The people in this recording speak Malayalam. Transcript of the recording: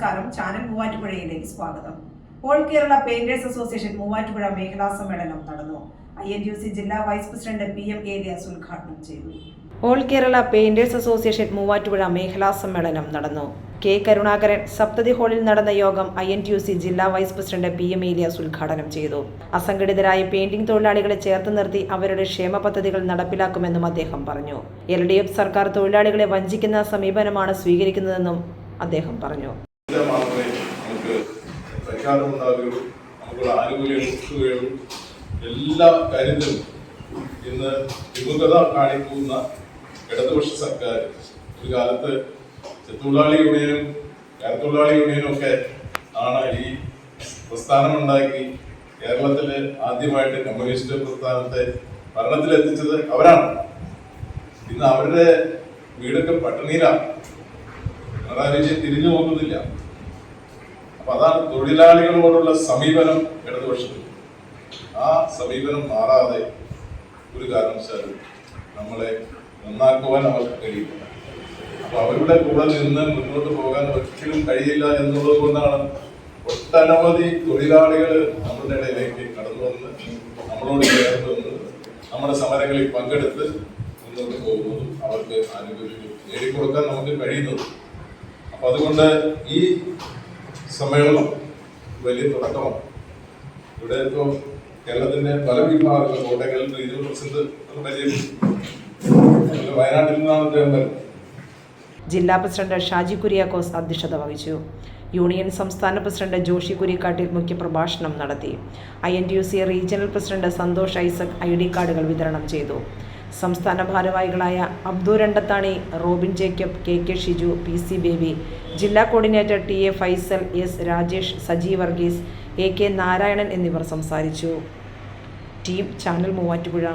നമസ്കാരം. ചാനൽ മൂവാറ്റുപുഴയിലേക്ക് സ്വാഗതം. All Kerala painters association Muvattupuzha മേഖലാ സമ്മേളനം നടന്നു. INTUC ജില്ലാ വൈസ് പ്രസിഡന്റ് PM ഏലിയാസ് ഉദ്ഘാടനം ചെയ്തു. All Kerala painters association Muvattupuzha മേഖലാ സമ്മേളനം നടന്നു. K. കരുണാകരൻ സപ്തതി ഹാളിൽ നടന്ന യോഗം INTUC ജില്ലാ വൈസ് പ്രസിഡന്റ് PM ഏലിയാസ് ഉദ്ഘാടനം ചെയ്തു. അസംഘടിതരായ പെയിന്റിംഗ് തൊഴിലാളികളെ ചേർത്ത് നിർത്തി അവരുടെ ക്ഷേമ പദ്ധതികൾ നടപ്പിലാക്കുമെന്നും അദ്ദേഹം പറഞ്ഞു. LDF സർക്കാർ തൊഴിലാളികളെ വഞ്ചിക്കുന്ന സമീപനമാണ് സ്വീകരിക്കുന്നതെന്നും അദ്ദേഹം പറഞ്ഞു. എല്ലാ കാര്യത്തിലും ഇന്ന് വിമുഖത കാണിക്കുന്ന ഇടതുപക്ഷ സർക്കാർ ഒരു കാലത്ത് തൊഴിലാളി യൂണിയനും കരത്തൊഴിലാളി യൂണിയനും ഒക്കെ ആണ് ഈ പ്രസ്ഥാനമുണ്ടാക്കി കേരളത്തിൽ ആദ്യമായിട്ട് കമ്മ്യൂണിസ്റ്റ് പ്രസ്ഥാനത്തെ ഭരണത്തിലെത്തിച്ചത് അവരാണ്. ഇന്ന് അവരുടെ വീടൊക്കെ പട്ടിണിയിലാണ്. പിണറായി വിജയൻ തിരിഞ്ഞു നോക്കുന്നില്ല. അപ്പൊ അതാണ് തൊഴിലാളികളോടുള്ള സമീപനം ഇടതുപക്ഷത്തിൽ. ആ സമീപനം മാറാതെ ഒരു കാരണവശാലും നമ്മളെ നന്നാക്കുവാൻ അവർക്ക് കഴിയില്ല. അപ്പൊ അവരുടെ കൂടെ നിന്ന് മുന്നോട്ട് പോകാൻ ഒരിക്കലും കഴിയില്ല എന്നുള്ളത് കൊണ്ടാണ് ഒട്ടനവധി തൊഴിലാളികൾ നമ്മുടെ ഇടയിലേക്ക് കടന്നു വന്ന് നമ്മളോട് ചേർന്ന് വന്ന് നമ്മുടെ സമരങ്ങളിൽ പങ്കെടുത്ത് മുന്നോട്ട് പോകുന്നതും അവർക്ക് ആനുകൂല്യങ്ങൾ നേടിക്കൊടുക്കാൻ നമുക്ക് കഴിയുന്നതും. അപ്പൊ അതുകൊണ്ട് ഈ സമ്മേളനം വലിയ തുടക്കമാണ്. ഇവിടെ ഇപ്പോൾ കേരളത്തിന്റെ പല വിഭാഗങ്ങൾ കോട്ടക്കൽ റീജിയണൽ പ്രസിഡന്റ് വയനാട്ടിൽ നിന്നാണ് അദ്ദേഹം വരുന്നത്. ജില്ലാ പ്രസിഡന്റ് ഷാജി കുര്യാക്കോസ് അധ്യക്ഷത വഹിച്ചു. യൂണിയൻ സംസ്ഥാന പ്രസിഡന്റ് ജോഷി കുരിക്കാട്ടിൽ മുഖ്യപ്രഭാഷണം നടത്തി. INTUC regional president Santhosh Isaac ID കാർഡുകൾ വിതരണം ചെയ്തു. സംസ്ഥാന ഭാരവാഹികളായ അബ്ദു രണ്ടത്താണി, റോബിൻ ജേക്കബ്, KK ഷിജു, PC ബേബി, ജില്ലാ coordinator TA Faisal, S Rajesh, Saji Varghese, AK Narayanan എന്നിവർ സംസാരിച്ചു. Team channel Muvattupuzha.